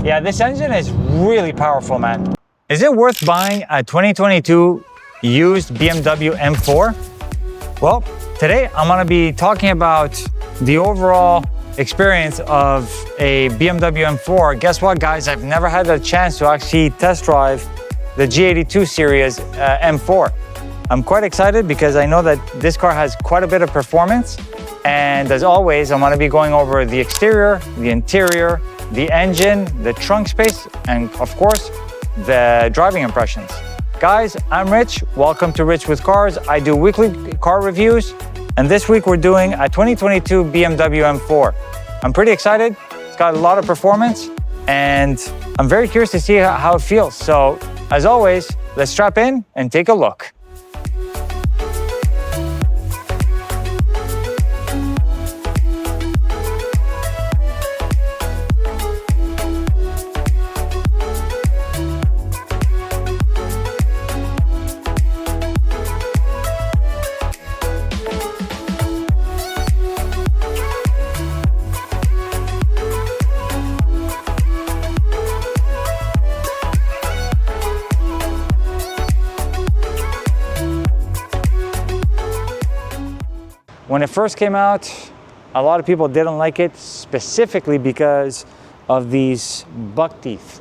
Yeah, this engine is really powerful, man. Is it worth buying a 2022 used BMW M4? Well, today I'm gonna be talking about the overall experience of a BMW M4. Guess what, guys? I've never had a chance to actually test drive the G82 series M4. I'm quite excited because I know that this car has quite a bit of performance. And as always, I'm gonna be going over the exterior, the interior, the engine, the trunk space, and of course, the driving impressions. Guys, I'm Rich. Welcome to Rich with Cars. I do weekly car reviews, and this week we're doing a 2022 BMW M4. I'm pretty excited. It's got a lot of performance, and I'm very curious to see how it feels. So, as always, let's strap in and take a look. When it first came out, a lot of people didn't like it, specifically because of these buck teeth.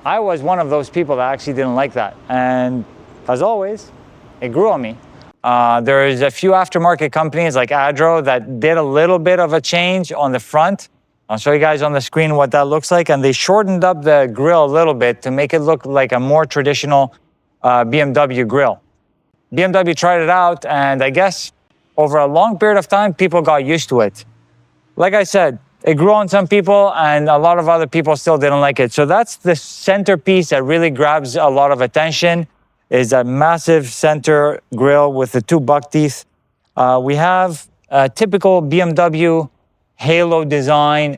I was one of those people that actually didn't like that. And as always, it grew on me. There's a few aftermarket companies like Adro that did a little bit of a change on the front. I'll show you guys on the screen what that looks like. And they shortened up the grille a little bit to make it look like a more traditional BMW grille. BMW tried it out, and I guess over a long period of time, people got used to it. Like I said, it grew on some people and a lot of other people still didn't like it. So that's the centerpiece that really grabs a lot of attention, is that massive center grille with the two buck teeth. We have a typical BMW halo design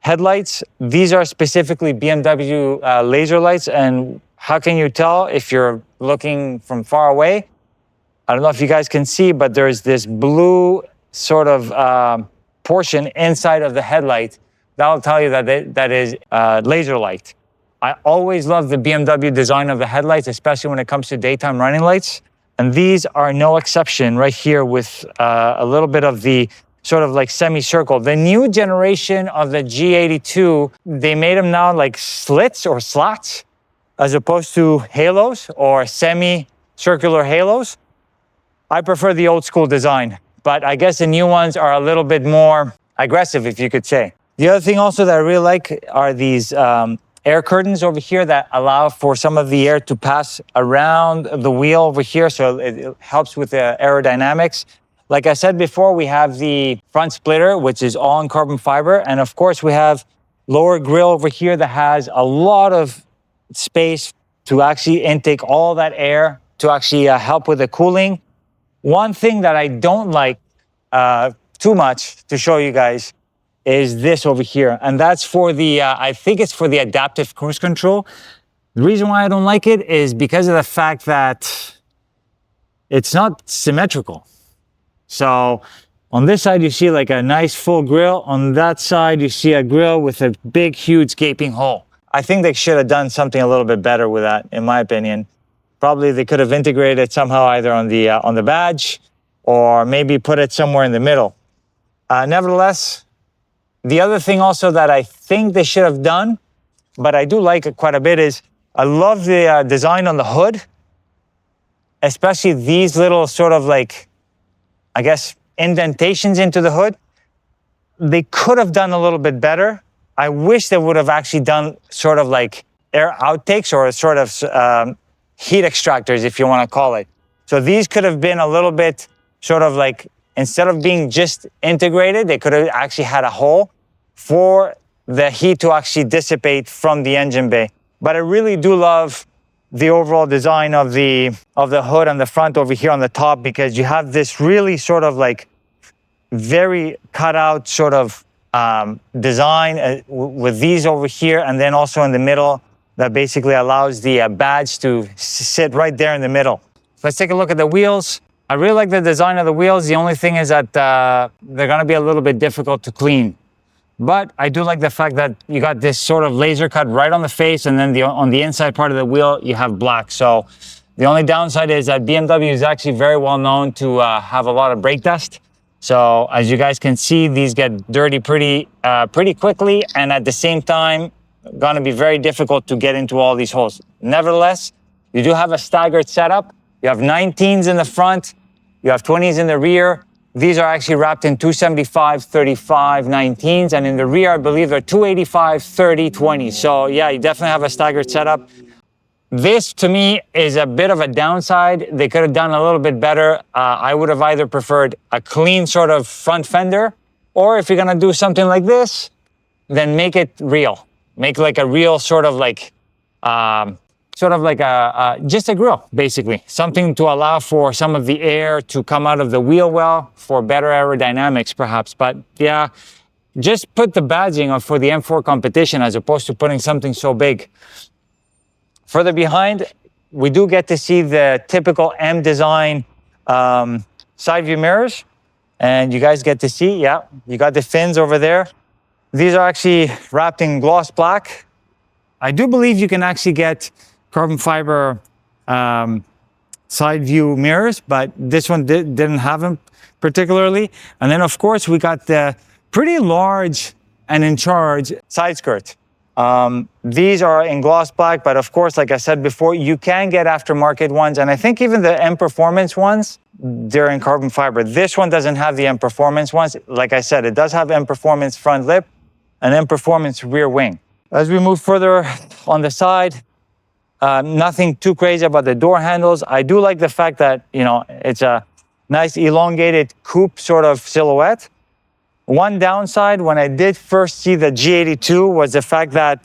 headlights. These are specifically BMW laser lights. And how can you tell if you're looking from far away? I don't know if you guys can see, but there's this blue sort of portion inside of the headlight. That'll tell you that that is laser light. I always love the BMW design of the headlights, especially when it comes to daytime running lights. And these are no exception right here with a little bit of the sort of like semicircle. The new generation of the G82, they made them now like slits or slots, as opposed to halos or semi-circular halos. I prefer the old school design, but I guess the new ones are a little bit more aggressive, if you could say. The other thing also that I really like are these air curtains over here that allow for some of the air to pass around the wheel over here, so it helps with the aerodynamics. Like I said before, we have the front splitter, which is all in carbon fiber, and of course we have lower grille over here that has a lot of space to actually intake all that air to actually help with the cooling. One thing that I don't like too much to show you guys is this over here. And that's for the, I think it's for the adaptive cruise control. The reason why I don't like it is because of the fact that it's not symmetrical. So on this side, you see like a nice full grille. On that side, you see a grille with a big, huge gaping hole. I think they should have done something a little bit better with that, in my opinion. Probably they could have integrated it somehow either on the badge or maybe put it somewhere in the middle. Nevertheless, the other thing also that I think they should have done, but I do like it quite a bit, is I love the design on the hood, especially these little sort of like, I guess, indentations into the hood. They could have done a little bit better. I wish they would have actually done sort of like air outtakes or sort of heat extractors, if you want to call it. So these could have been a little bit sort of like, instead of being just integrated, they could have actually had a hole for the heat to actually dissipate from the engine bay. But I really do love the overall design of the hood on the front over here on the top, because you have this really sort of like very cut out sort of design with these over here, and then also in the middle, that basically allows the badge to sit right there in the middle. Let's take a look at the wheels. I really like the design of the wheels. The only thing is that they're gonna be a little bit difficult to clean. But I do like the fact that you got this sort of laser cut right on the face, and then on the inside part of the wheel, you have black. So the only downside is that BMW is actually very well known to have a lot of brake dust. So as you guys can see, these get dirty pretty quickly, and at the same time, gonna be very difficult to get into all these holes. Nevertheless, you do have a staggered setup. You have 19s in the front, you have 20s in the rear. These are actually wrapped in 275, 35, 19s, and in the rear, I believe they're 285, 30, 20. So yeah, you definitely have a staggered setup. This, to me, is a bit of a downside. They could have done a little bit better. I would have either preferred a clean sort of front fender, or if you're gonna do something like this, then make it real. Make like a real sort of like just a grill, basically. Something to allow for some of the air to come out of the wheel well for better aerodynamics, perhaps. But yeah, just put the badging for the M4 Competition as opposed to putting something so big. Further behind, we do get to see the typical M design side view mirrors. And you guys get to see, yeah, you got the fins over there. These are actually wrapped in gloss black. I do believe you can actually get carbon fiber side view mirrors, but this one didn't have them particularly. And then of course we got the pretty large and in charge side skirt. These are in gloss black, but of course, like I said before, you can get aftermarket ones. And I think even the M Performance ones, they're in carbon fiber. This one doesn't have the M Performance ones. Like I said, it does have M Performance front lip and M Performance rear wing. As we move further on the side, nothing too crazy about the door handles. I do like the fact that, you know, it's a nice elongated coupe sort of silhouette. One downside when I did first see the G82 was the fact that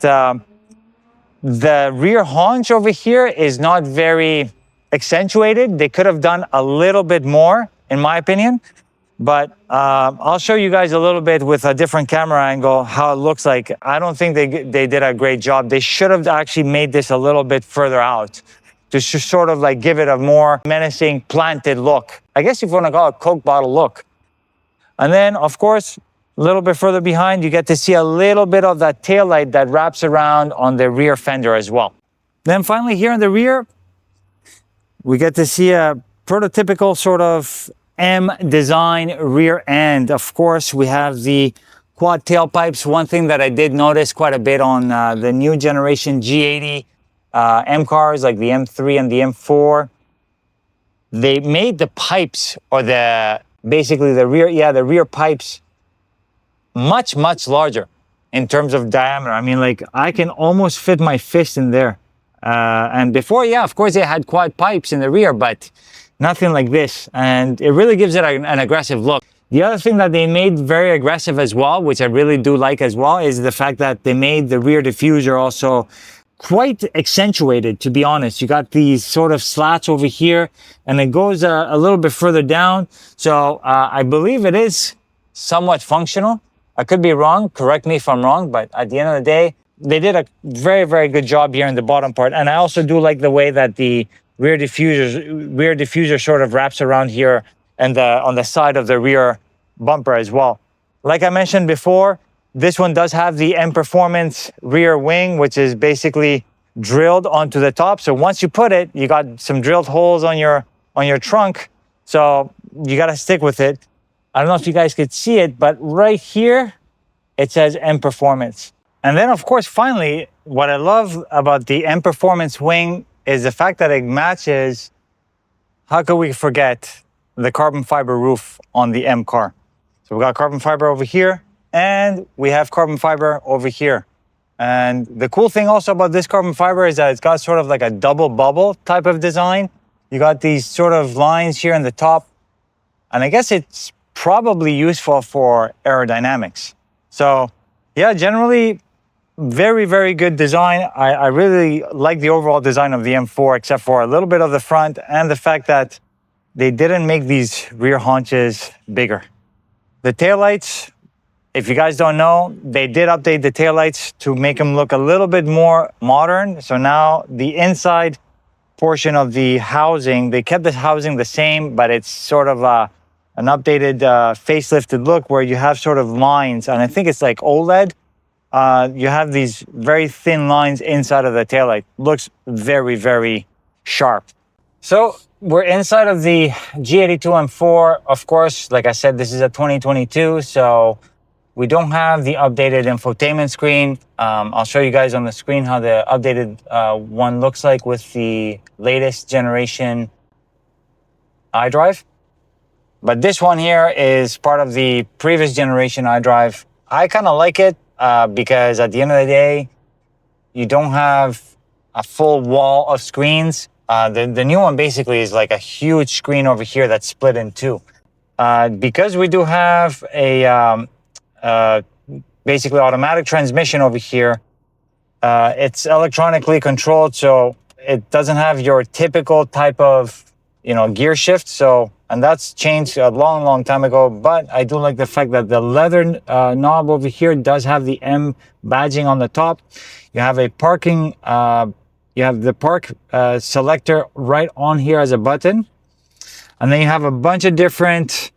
the rear haunch over here is not very accentuated. They could have done a little bit more, in my opinion. But I'll show you guys a little bit with a different camera angle how it looks like. I don't think they did a great job. They should have actually made this a little bit further out to sort of like give it a more menacing, planted look. I guess if you want to call it a Coke bottle look. And then, of course, a little bit further behind, you get to see a little bit of that taillight that wraps around on the rear fender as well. Then finally, here in the rear, we get to see a prototypical sort of M design rear end. Of course, we have the quad tailpipes. One thing that I did notice quite a bit on the new generation G80 M cars, like the M3 and the M4, they made the pipes, or basically the rear pipes much larger in terms of diameter. I mean, like, I can almost fit my fist in there. And before, yeah, of course they had quad pipes in the rear, but nothing like this. And it really gives it an aggressive look. The other thing that they made very aggressive as well, which I really do like as well, is the fact that they made the rear diffuser also quite accentuated, to be honest. You got these sort of slats over here, and it goes a little bit further down. So I believe it is somewhat functional. I could be wrong, correct me if I'm wrong, but at the end of the day, they did a very good job here in the bottom part. And I also do like the way that the rear diffuser sort of wraps around here and on the side of the rear bumper as well. Like I mentioned before, this one does have the M Performance rear wing, which is basically drilled onto the top. So once you put it, you got some drilled holes on your trunk. So you got to stick with it. I don't know if you guys could see it, but right here, it says M Performance. And then, of course, finally, what I love about the M Performance wing is the fact that it matches, how could we forget, the carbon fiber roof on the M car. So we got carbon fiber over here, and we have carbon fiber over here. And the cool thing also about this carbon fiber is that it's got sort of like a double bubble type of design. You got these sort of lines here in the top, and I guess it's probably useful for aerodynamics. So yeah, generally, very good design. I really like the overall design of the M4, except for a little bit of the front and the fact that they didn't make these rear haunches bigger. The taillights, if you guys don't know, they did update the taillights to make them look a little bit more modern. So now the inside portion of the housing, they kept the housing the same, but it's sort of an updated facelifted look where you have sort of lines, and I think it's like OLED. You have these very thin lines inside of the taillight. Looks very, very sharp. So we're inside of the G82 M4. Of course, like I said, this is a 2022, so we don't have the updated infotainment screen. I'll show you guys on the screen how the updated one looks like with the latest generation iDrive. But this one here is part of the previous generation iDrive. I kind of like it because at the end of the day, you don't have a full wall of screens. The new one basically is like a huge screen over here that's split in two. Because we do have a basically automatic transmission over here, it's electronically controlled, so it doesn't have your typical type of, gear shift. So, and that's changed a long time ago, but I do like the fact that the leather knob over here does have the M badging on the top. You have a parking, you have the park selector right on here as a button. And then you have a bunch of different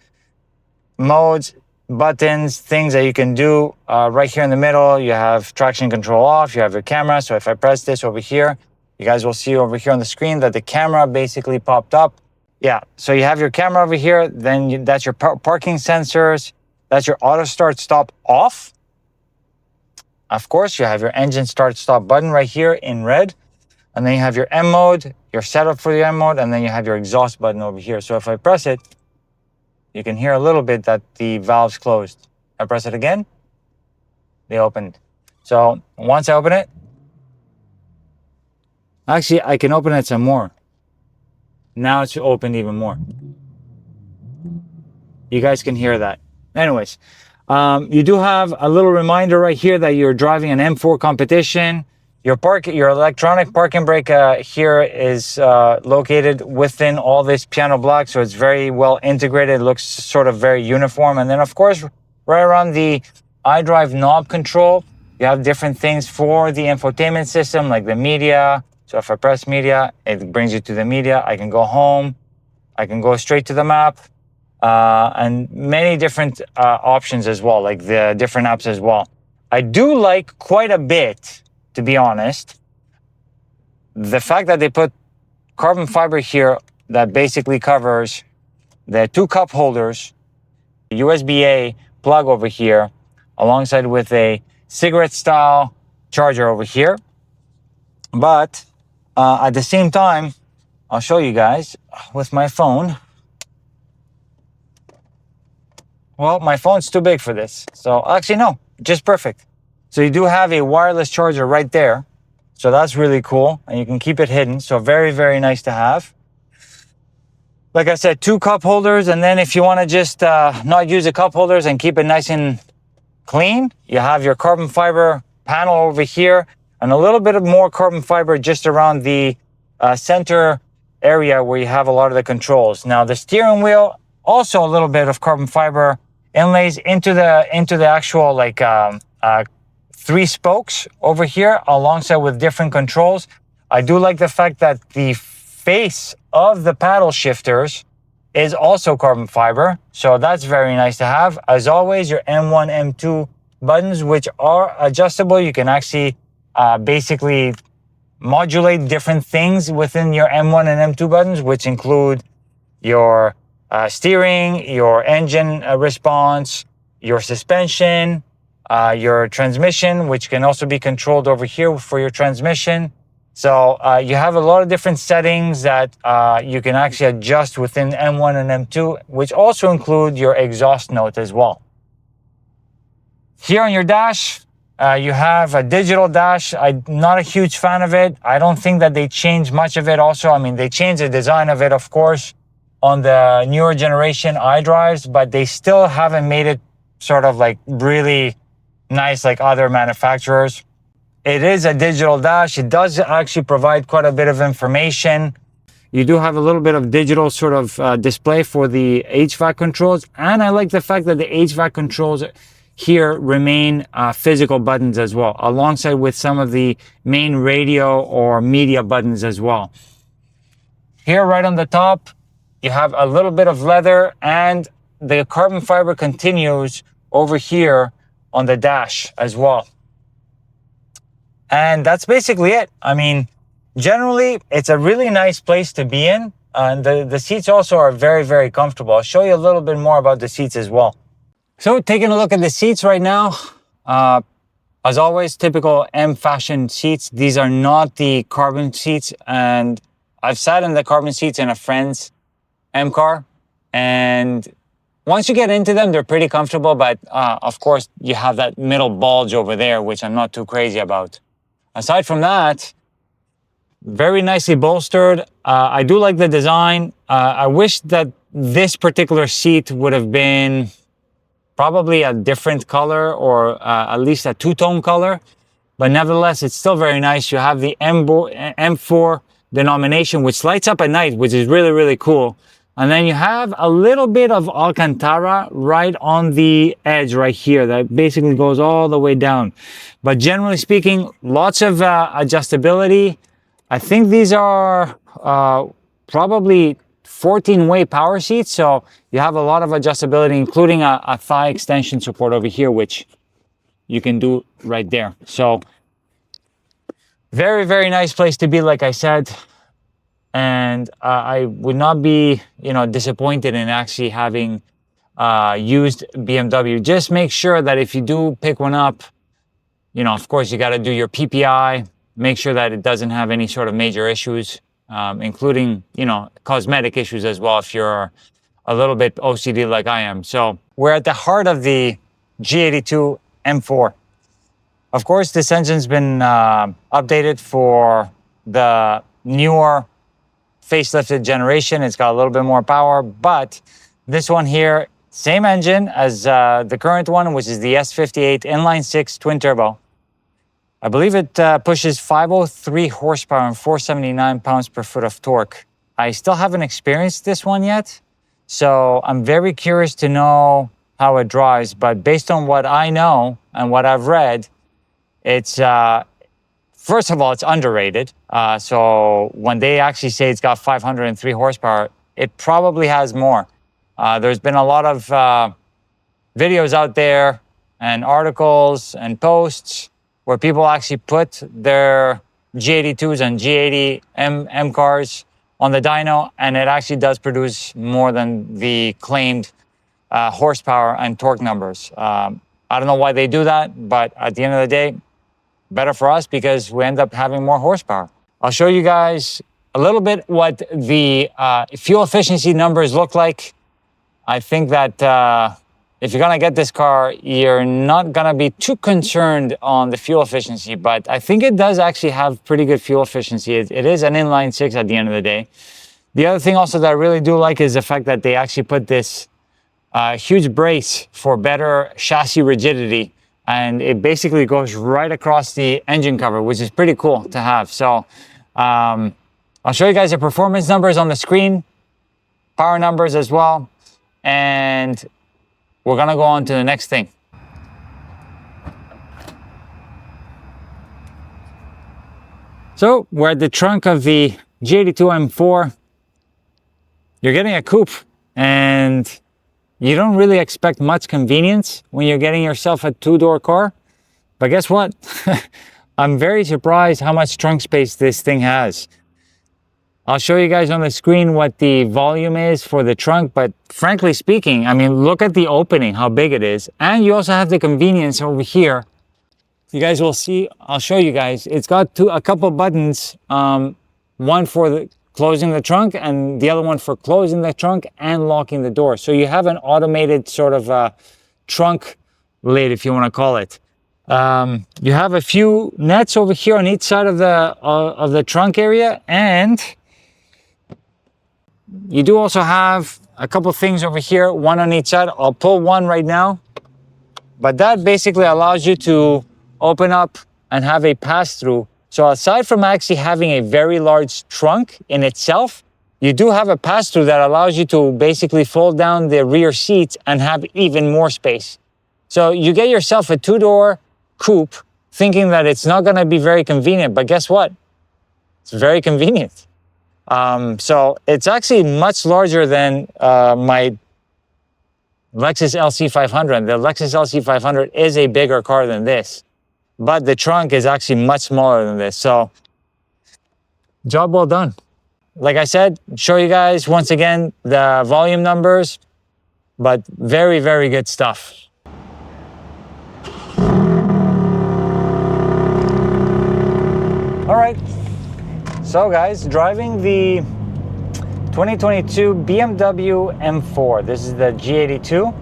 modes, buttons, things that you can do. Right here in the middle, you have traction control off, you have your camera. So if I press this over here, you guys will see over here on the screen that the camera basically popped up. Yeah, so you have your camera over here, then that's your parking sensors, that's your auto start stop off. Of course, you have your engine start stop button right here in red. And then you have your M mode, your setup for the M mode, and then you have your exhaust button over here. So if I press it, you can hear a little bit that the valve's closed. I press it again, they opened. So once I open it, actually I can open it some more. Now it's opened even more. You guys can hear that. Anyways, you do have a little reminder right here that you're driving an M4 Competition. Your electronic parking brake here is located within all this piano block, so it's very well integrated. It looks sort of very uniform. And then, of course, right around the iDrive knob control, you have different things for the infotainment system, like the media. So if I press media, it brings you to the media. I can go home. I can go straight to the map. And many different options as well, like the different apps as well. I do like quite a bit, to be honest, the fact that they put carbon fiber here that basically covers the two cup holders, USB-A plug over here, alongside with a cigarette style charger over here. But at the same time, I'll show you guys with my phone. Well, my phone's too big for this. So actually, no, just perfect. So you do have a wireless charger right there. So that's really cool. And you can keep it hidden. So very, very nice to have. Like I said, two cup holders. And then if you want to just not use the cup holders and keep it nice and clean, you have your carbon fiber panel over here and a little bit of more carbon fiber just around the center area where you have a lot of the controls. Now the steering wheel, also a little bit of carbon fiber inlays into the actual like three spokes over here alongside with different controls. I do like the fact that the face of the paddle shifters is also carbon fiber. So that's very nice to have. As always, your M1, M2 buttons, which are adjustable. You can actually basically modulate different things within your M1 and M2 buttons, which include your steering, your engine response, your suspension, your transmission, which can also be controlled over here for your transmission. So you have a lot of different settings that you can actually adjust within M1 and M2, which also include your exhaust note as well. Here on your dash, you have a digital dash. I'm not a huge fan of it. I don't think that they changed much of it also. I mean, they changed the design of it, of course, on the newer generation iDrives, but they still haven't made it sort of like really nice like other manufacturers. It is a digital dash. It does actually provide quite a bit of information. You do have a little bit of digital sort of display for the HVAC controls. And I like the fact that the HVAC controls here remain physical buttons as well, alongside with some of the main radio or media buttons as well. Here right on the top, you have a little bit of leather and the carbon fiber continues over here on the dash as well. And that's basically it. I mean, generally, it's a really nice place to be in. And the seats also are very, very comfortable. I'll show you a little bit more about the seats as well. So taking a look at the seats right now, as always, typical M fashion seats. These are not the carbon seats. And I've sat in the carbon seats in a friend's M car. And once you get into them, they're pretty comfortable. But of course, you have that middle bulge over there, which I'm not too crazy about. Aside from that, very nicely bolstered. I do like the design. I wish that this particular seat would have been probably a different color, or at least a two-tone color. But nevertheless, it's still very nice. You have the M4 denomination, which lights up at night, which is really, really cool. And then you have a little bit of Alcantara right on the edge right here that basically goes all the way down. But generally speaking, lots of adjustability. I think these are probably 14-way power seats. So you have a lot of adjustability, including a thigh extension support over here, which you can do right there. So very, very nice place to be, like I said. And I would not be, disappointed in actually having used BMW. Just make sure that if you do pick one up, of course, you got to do your PPI. Make sure that it doesn't have any sort of major issues, including, cosmetic issues as well, if you're a little bit OCD like I am. So we're at the heart of the G82 M4. Of course, this engine's been updated for the newer facelifted generation. It's got a little bit more power, but this one here, same engine as the current one, which is the S58 inline-6 twin turbo. I believe it pushes 503 horsepower and 479 pounds per foot of torque. I still haven't experienced this one yet, so I'm very curious to know how it drives. But based on what I know and what I've read, it's first of all, it's underrated. So when they actually say it's got 503 horsepower, it probably has more. There's been a lot of videos out there and articles and posts where people actually put their G82s and G80 M cars on the dyno, and it actually does produce more than the claimed horsepower and torque numbers. I don't know why they do that, but at the end of the day, better for us because we end up having more horsepower. I'll show you guys a little bit what the fuel efficiency numbers look like. I think that if you're gonna get this car, you're not gonna be too concerned on the fuel efficiency, but I think it does actually have pretty good fuel efficiency. It is an inline-6 at the end of the day. The other thing also that I really do like is the fact that they actually put this huge brace for better chassis rigidity. And it basically goes right across the engine cover, which is pretty cool to have. So I'll show you guys the performance numbers on the screen, power numbers as well. And we're gonna go on to the next thing. So we're at the trunk of the G82 M4. You're getting a coupe, and you don't really expect much convenience when you're getting yourself a two-door car. But guess what? I'm very surprised how much trunk space this thing has. I'll show you guys on the screen what the volume is for the trunk, but frankly speaking, I mean, look at the opening, how big it is. And you also have the convenience over here. You guys will see, I'll show you guys. It's got a couple buttons, one for closing the trunk and the other one for closing the trunk and locking the door. So you have an automated sort of trunk lid, if you want to call it. You have a few nets over here on each side of the trunk area, and you do also have a couple things over here, one on each side. I'll pull one right now, but that basically allows you to open up and have a pass-through. So aside from actually having a very large trunk in itself, you do have a pass-through that allows you to basically fold down the rear seats and have even more space. So you get yourself a two-door coupe thinking that it's not going to be very convenient, but guess what? It's very convenient. So it's actually much larger than my Lexus LC500. The Lexus LC500 is a bigger car than this, but the trunk is actually much smaller than this. So job well done. Like I said, show you guys once again the volume numbers, but very, very good stuff. All right, so guys, driving the 2022 BMW M4. This is the G82,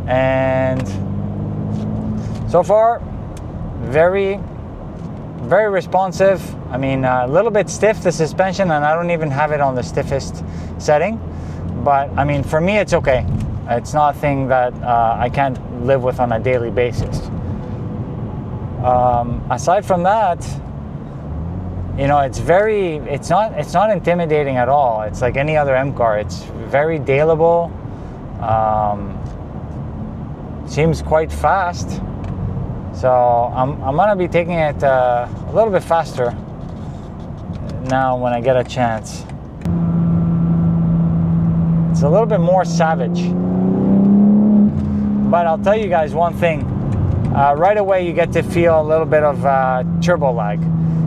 and so far, very responsive. I mean, a little bit stiff, the suspension, and I don't even have it on the stiffest setting. But I mean, for me, it's okay. It's nothing that I can't live with on a daily basis. Aside from that, you know, it's not intimidating at all. It's like any other M car. It's very dealable. Seems quite fast. So I'm gonna be taking it a little bit faster now when I get a chance. It's a little bit more savage. But I'll tell you guys one thing. Right away you get to feel a little bit of turbo lag.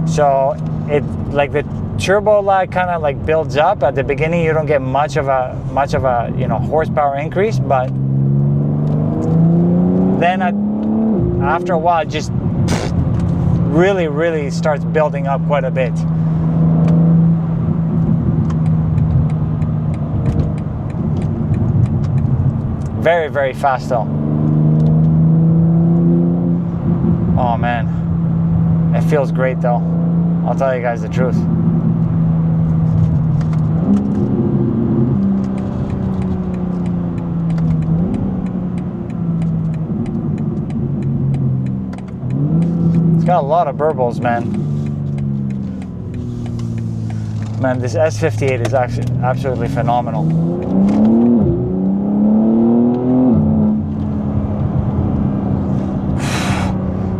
So it, like, the turbo lag kind of like builds up. At the beginning you don't get much of a you know, horsepower increase, but then after a while it just really starts building up quite a bit. Very fast though. Oh man, it feels great though. I'll tell you guys the truth. It's got a lot of burbles, man. Man, this S58 is actually absolutely phenomenal.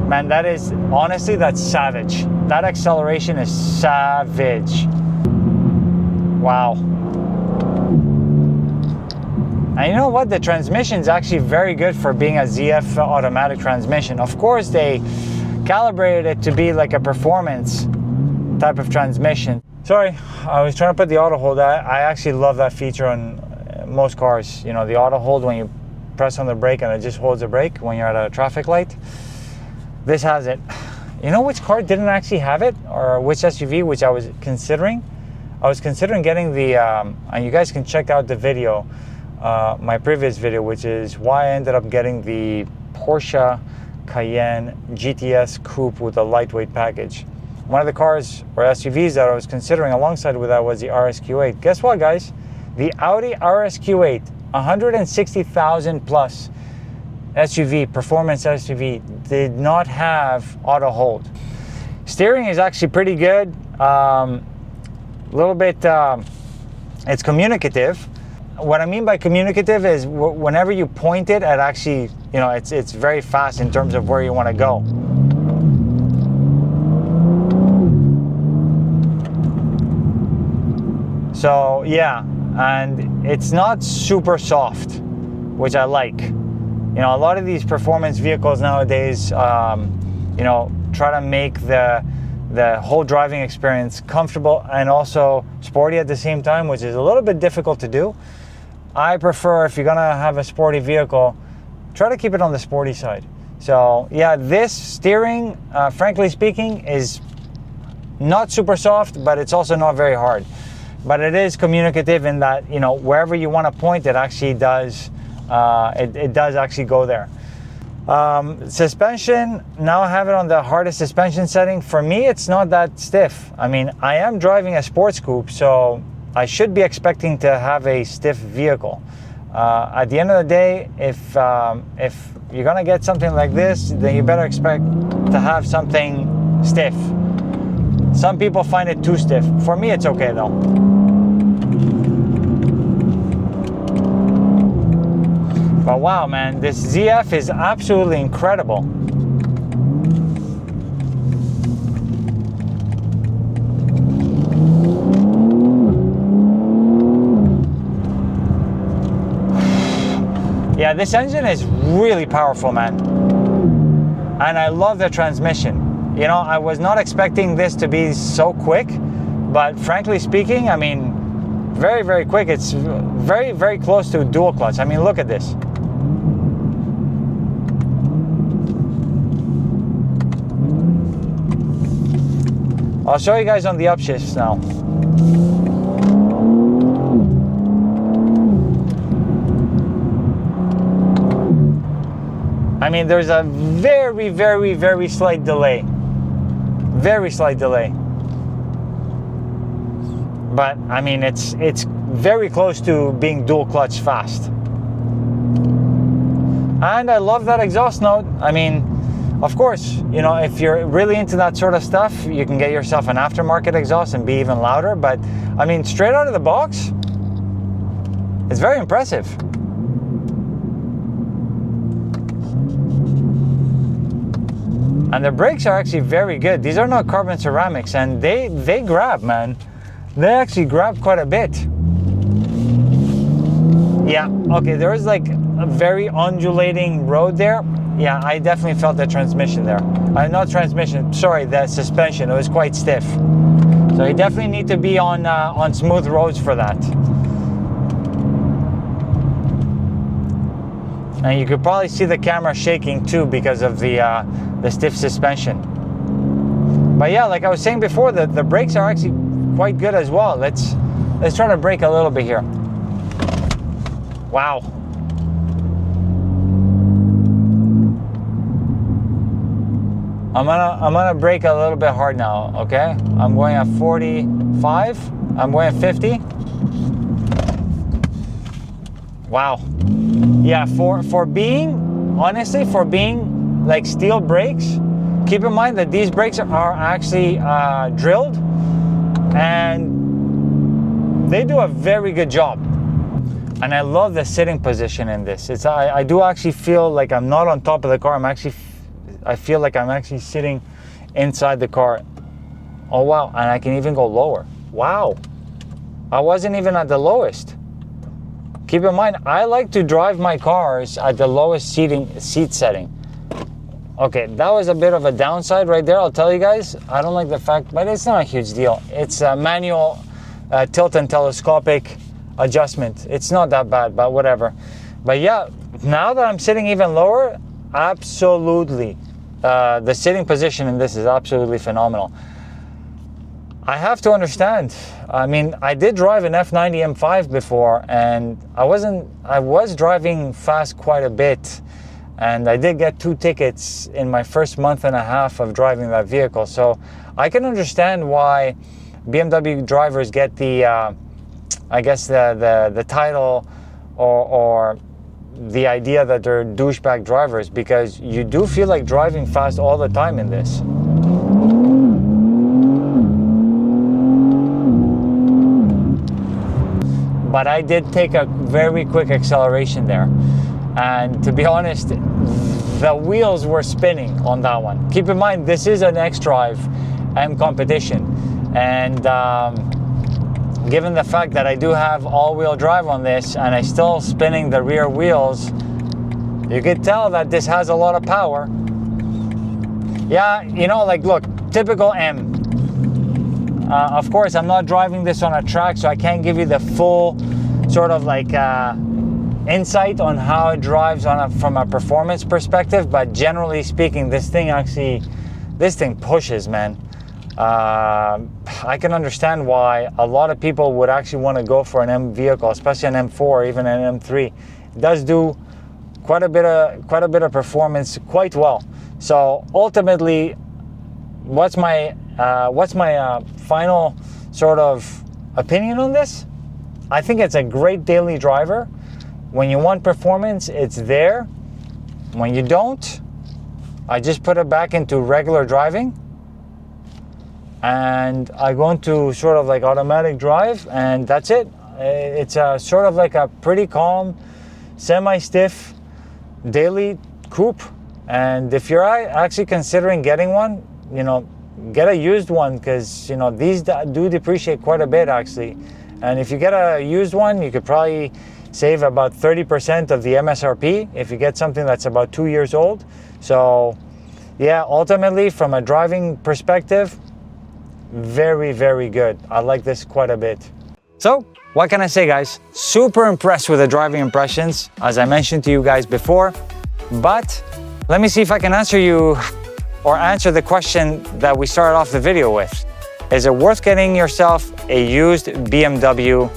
Man, that is, honestly, that's savage. That acceleration is savage. Wow. And you know what? The transmission is actually very good for being a ZF automatic transmission. Of course, they calibrated it to be like a performance type of transmission. Sorry, I was trying to put the auto hold. I actually love that feature on most cars. You know, the auto hold when you press on the brake and it just holds the brake when you're at a traffic light. This has it. You know which car didn't actually have it, or which SUV, which I was considering? I was considering getting the, and you guys can check out the video, my previous video, which is why I ended up getting the Porsche Cayenne GTS Coupe with a lightweight package. One of the cars or SUVs that I was considering alongside with that was the RSQ8. Guess what, guys? The Audi RSQ8, 160,000 plus SUV, performance SUV, did not have auto hold. Steering is actually pretty good. A little bit, it's communicative. What I mean by communicative is whenever you point it, it actually, you know, it's very fast in terms of where you want to go. So yeah, and it's not super soft, which I like. You know, a lot of these performance vehicles nowadays, you know, try to make the whole driving experience comfortable and also sporty at the same time, which is a little bit difficult to do. I prefer, if you're gonna have a sporty vehicle, try to keep it on the sporty side. So yeah, this steering, frankly speaking, is not super soft, but it's also not very hard. But it is communicative in that, you know, wherever you want to point, it actually does. It does actually go there. Suspension, now I have it on the hardest suspension setting. For me, it's not that stiff. I mean, I am driving a sports coupe, so I should be expecting to have a stiff vehicle. At the end of the day, if you're gonna get something like this, then you better expect to have something stiff. Some people find it too stiff. For me, it's okay though. But wow, man, this ZF is absolutely incredible. Yeah, this engine is really powerful, man. And I love the transmission. You know, I was not expecting this to be so quick, but frankly speaking, I mean, very, very quick. It's very, very close to dual clutch. I mean, look at this. I'll show you guys on the upshifts now. I mean, there's a very, very, very slight delay. Very slight delay. But I mean, it's very close to being dual clutch fast. And I love that exhaust note. I mean, of course, you know, if you're really into that sort of stuff, you can get yourself an aftermarket exhaust and be even louder. But I mean, straight out of the box, it's very impressive. And the brakes are actually very good. These are not carbon ceramics, and they grab, man. They actually grab quite a bit. Yeah, okay, there is like a very undulating road there. Yeah, I definitely felt the transmission there. Not transmission, sorry, the suspension. It was quite stiff. So you definitely need to be on smooth roads for that. And you could probably see the camera shaking too because of the stiff suspension. But yeah, like I was saying before, the brakes are actually quite good as well. Let's try to brake a little bit here. Wow. I'm gonna brake a little bit hard now, okay? I'm going at 45. I'm going at 50. Wow. Yeah, for being, honestly, for being like steel brakes, keep in mind that these brakes are actually drilled, and they do a very good job. And I love the sitting position in this. I do actually feel like I'm not on top of the car. I feel like I'm actually sitting inside the car. Oh wow, and I can even go lower. Wow, I wasn't even at the lowest. Keep in mind, I like to drive my cars at the lowest seat setting. Okay, that was a bit of a downside right there, I'll tell you guys. I don't like the fact, but it's not a huge deal. It's a manual tilt and telescopic adjustment. It's not that bad, but whatever. But yeah, now that I'm sitting even lower, absolutely. The sitting position in this is absolutely phenomenal. I have to understand. I mean, I did drive an F90 M5 before, and I was driving fast quite a bit, and I did get 2 tickets in my first month and a half of driving that vehicle. So I can understand why BMW drivers get the, I guess the title or the idea that they're douchebag drivers, because you do feel like driving fast all the time in this. But I did take a very quick acceleration there. And to be honest, the wheels were spinning on that one. Keep in mind, this is an XDrive M Competition. And given the fact that I do have all-wheel drive on this and I'm still spinning the rear wheels, you could tell that this has a lot of power. Yeah, you know, like look, typical M. Of course, I'm not driving this on a track, so I can't give you the full sort of like insight on how it drives from a performance perspective. But generally speaking, this thing pushes, man. I can understand why a lot of people would actually want to go for an M vehicle, especially an M4 or even an M3. It does do quite a bit of performance quite well. So ultimately, what's my final sort of opinion on this? I think it's a great daily driver. When you want performance, it's there. When you don't, I just put it back into regular driving, and I go into sort of like automatic drive, and that's it. It's a sort of like a pretty calm, semi-stiff daily coupe. And if you're actually considering getting one, you know, get a used one, because you know these do depreciate quite a bit actually. And if you get a used one, you could probably save about 30% of the MSRP if you get something that's about 2 years old. So yeah, ultimately from a driving perspective, very, very good. I like this quite a bit. So what can I say, guys? Super impressed with the driving impressions, as I mentioned to you guys before. But let me see if I can answer you or answer the question that we started off the video with. Is it worth getting yourself a used BMW,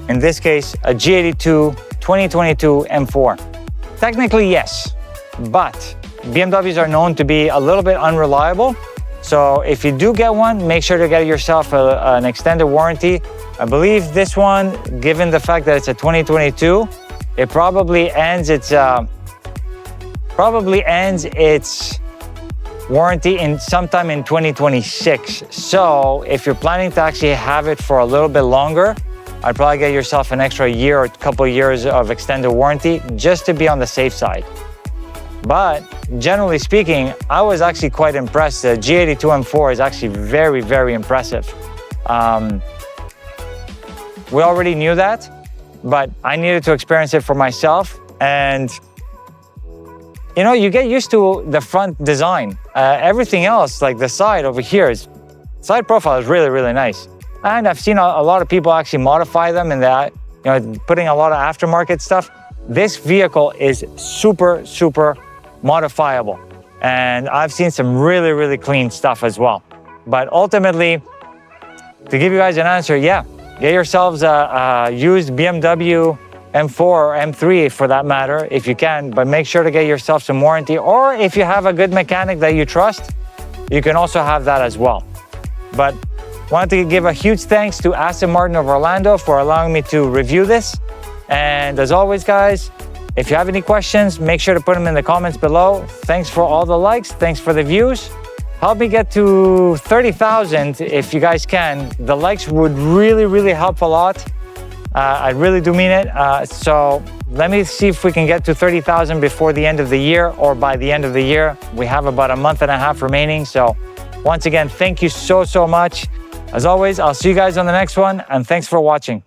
in this case, a G82 2022 M4? Technically, yes, but BMWs are known to be a little bit unreliable. So if you do get one, make sure to get yourself an extended warranty. I believe this one, given the fact that it's a 2022, it probably ends its warranty in sometime in 2026. So if you're planning to actually have it for a little bit longer, I'd probably get yourself an extra year or a couple of years of extended warranty just to be on the safe side. But generally speaking, I was actually quite impressed. The G82 M4 is actually very, very impressive. We already knew that, but I needed to experience it for myself. And you know, you get used to the front design. Everything else, like the side over here, side profile is really, really nice. And I've seen a lot of people actually modify them in that, you know, putting a lot of aftermarket stuff. This vehicle is super, super modifiable. And I've seen some really, really clean stuff as well. But ultimately, to give you guys an answer, yeah, get yourselves a used BMW M4 or M3 for that matter, if you can, but make sure to get yourself some warranty. Or if you have a good mechanic that you trust, you can also have that as well. But wanted to give a huge thanks to Aston Martin of Orlando for allowing me to review this. And as always, guys, if you have any questions, make sure to put them in the comments below. Thanks for all the likes. Thanks for the views. Help me get to 30,000 if you guys can. The likes would really, really help a lot. I really do mean it. So let me see if we can get to 30,000 before the end of the year or by the end of the year. We have about a month and a half remaining. So once again, thank you so, so much. As always, I'll see you guys on the next one, and thanks for watching.